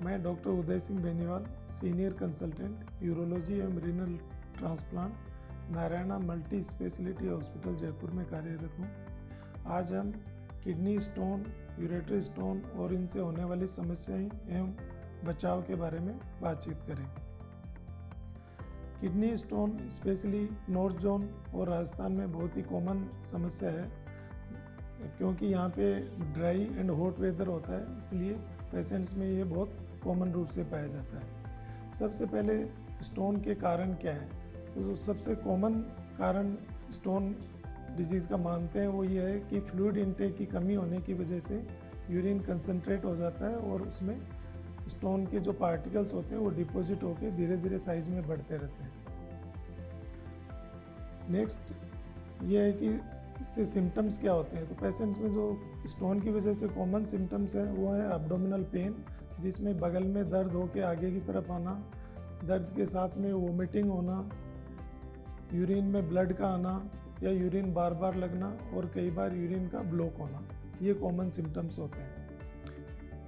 मैं doctor Uday Singh Beniwal, senior consultant urology एवं renal transplant, Narayana multi speciality hospital Jaipur में कार्यरत हूँ। आज हम किडनी स्टोन, यूरेटरी स्टोन और इनसे होने वाली समस्याएं एवं बचाव के बारे में बातचीत करेंगे। Kidney stone specially north zone और राजस्थान में बहुत ही कॉमन समस्या है, क्योंकि यहाँ पे ड्राई एंड हॉट वेदर होता है, इसलिए पेशेंट्स में ये बहुत कॉमन रूप से पाया जाता है। सबसे पहले स्टोन के कारण क्या है, तो जो सबसे कॉमन कारण स्टोन डिजीज़ का मानते हैं वो ये है कि फ्लूइड इनटेक की कमी होने की वजह से यूरिन कंसंट्रेट हो जाता है और उसमें स्टोन के जो पार्टिकल्स होते हैं वो डिपॉजिट होकर धीरे धीरे साइज में बढ़ते रहते हैं। नेक्स्ट ये है कि इससे सिम्टम्स क्या होते हैं। तो पेशेंट्स में जो स्टोन की वजह से कॉमन सिम्टम्स हैं वो है एब्डोमिनल पेन, जिसमें बगल में दर्द होकर आगे की तरफ आना, दर्द के साथ में वोमिटिंग होना, यूरिन में ब्लड का आना या यूरिन बार बार लगना और कई बार यूरिन का ब्लॉक होना, ये कॉमन सिम्टम्स होते हैं।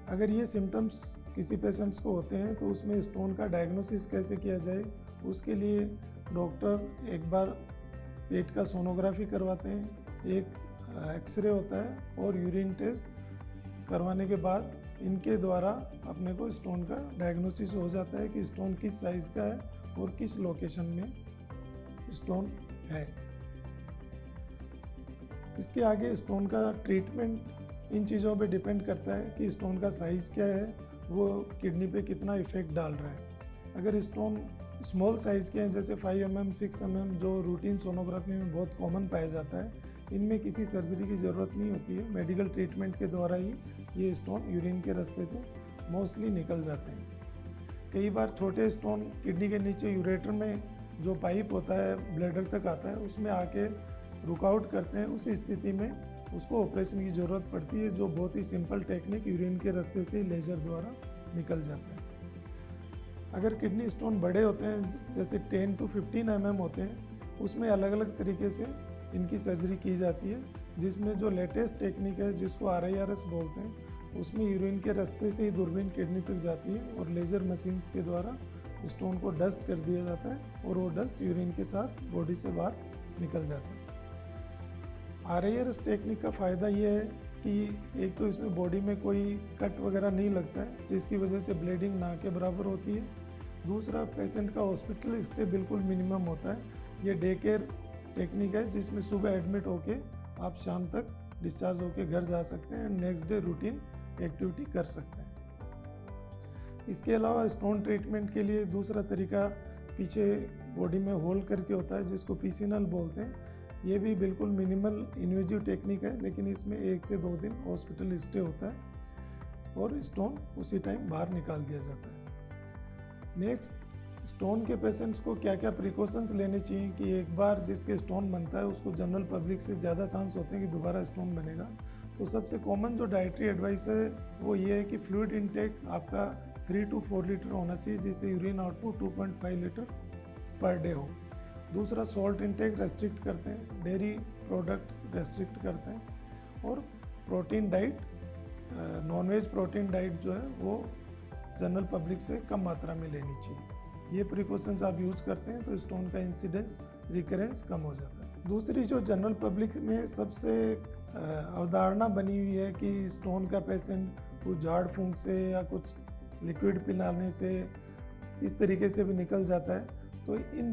अगर ये सिम्टम्स किसी पेशेंट्स को होते हैं तो उसमें स्टोन का डायग्नोसिस कैसे किया जाए, उसके लिए डॉक्टर एक बार पेट का सोनोग्राफी करवाते हैं, एक एक्सरे होता है और यूरिन टेस्ट करवाने के बाद इनके द्वारा अपने को स्टोन का डायग्नोसिस हो जाता है कि स्टोन किस साइज़ का है और किस लोकेशन में स्टोन है। इसके आगे स्टोन का ट्रीटमेंट इन चीज़ों पे डिपेंड करता है कि स्टोन का साइज़ क्या है, वो किडनी पे कितना इफ़ेक्ट डाल रहा है। अगर स्टोन स्मॉल साइज़ के हैं जैसे 5 mm 6 mm जो रूटीन सोनोग्राफी में बहुत कॉमन पाया जाता है, इनमें किसी सर्जरी की ज़रूरत नहीं होती है। मेडिकल ट्रीटमेंट के द्वारा ही ये स्टोन यूरिन के रास्ते से मोस्टली निकल जाते हैं। कई बार छोटे स्टोन किडनी के नीचे यूरेटर में जो पाइप होता है ब्लैडर तक आता है, उसमें आके रुकआउट करते हैं। उस स्थिति में उसको ऑपरेशन की ज़रूरत पड़ती है, जो बहुत ही सिंपल टेक्निक यूरिन के रास्ते से लेजर द्वारा निकल जाता है। अगर किडनी स्टोन बड़े होते हैं जैसे 10 to 15 mm होते हैं, उसमें अलग अलग तरीके से इनकी सर्जरी की जाती है, जिसमें जो लेटेस्ट टेक्निक है जिसको RIRS बोलते हैं, उसमें यूरिन के रास्ते से ही दूरबीन किडनी तक जाती है और लेज़र मशीन्स के द्वारा स्टोन को डस्ट कर दिया जाता है और वो डस्ट यूरिन के साथ बॉडी से बाहर निकल जाता है। RIRS टेक्निक का फ़ायदा ये है कि एक तो इसमें बॉडी में कोई कट वगैरह नहीं लगता है, जिसकी वजह से ब्लीडिंग ना के बराबर होती है। दूसरा, पेशेंट का हॉस्पिटल स्टे बिल्कुल मिनिमम होता है। ये डे केयर टेक्निक है जिसमें सुबह एडमिट होके आप शाम तक डिस्चार्ज होके घर जा सकते हैं, नेक्स्ट डे रूटीन एक्टिविटी कर सकते हैं। इसके अलावा स्टोन ट्रीटमेंट के लिए दूसरा तरीका पीछे बॉडी में होल करके होता है, जिसको पीसीनल बोलते हैं। ये भी बिल्कुल मिनिमल इन्वेजिव टेक्निक है, लेकिन इसमें 1 से 2 दिन हॉस्पिटल स्टे होता है और स्टोन उसी टाइम बाहर निकाल दिया जाता है। नेक्स्ट, स्टोन के पेशेंट्स को क्या क्या प्रिकॉशंस लेने चाहिए कि एक बार जिसके स्टोन बनता है उसको जनरल पब्लिक से ज़्यादा चांस होते हैं कि दोबारा स्टोन बनेगा। तो सबसे कॉमन जो डाइटरी एडवाइस है वो ये है कि फ्लूइड इनटेक आपका 3 to 4 लीटर होना चाहिए, जिससे urine output 2.5 litre per day हो। दूसरा, सॉल्ट इनटेक रेस्ट्रिक्ट करते हैं, डेयरी प्रोडक्ट्स रेस्ट्रिक्ट करते हैं और protein diet, nonveg protein diet जो है वो जनरल पब्लिक से कम मात्रा में लेनी चाहिए। ये प्रिकॉशंस आप यूज़ करते हैं तो स्टोन का इंसिडेंस, रिकरेंस कम हो जाता है। दूसरी जो जनरल पब्लिक में सबसे अवधारणा बनी हुई है कि स्टोन का पेशेंट कुछ झाड़ फूंक से या कुछ लिक्विड पिलाने से इस तरीके से भी निकल जाता है, तो इन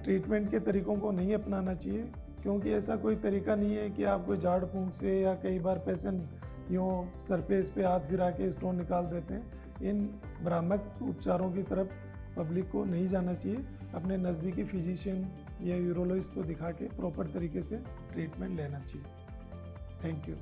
ट्रीटमेंट के तरीकों को नहीं अपनाना चाहिए, क्योंकि ऐसा कोई तरीका नहीं है कि आप कोई झाड़ फूंक से या कई बार पेशेंट यूँ सरफेस पे हाथ फिरा के स्टोन निकाल देते हैं। इन भ्रामक उपचारों की तरफ पब्लिक को नहीं जाना चाहिए। अपने नज़दीकी फिजिशियन या यूरोलॉजिस्ट को दिखा के प्रॉपर तरीके से ट्रीटमेंट लेना चाहिए। Thank you.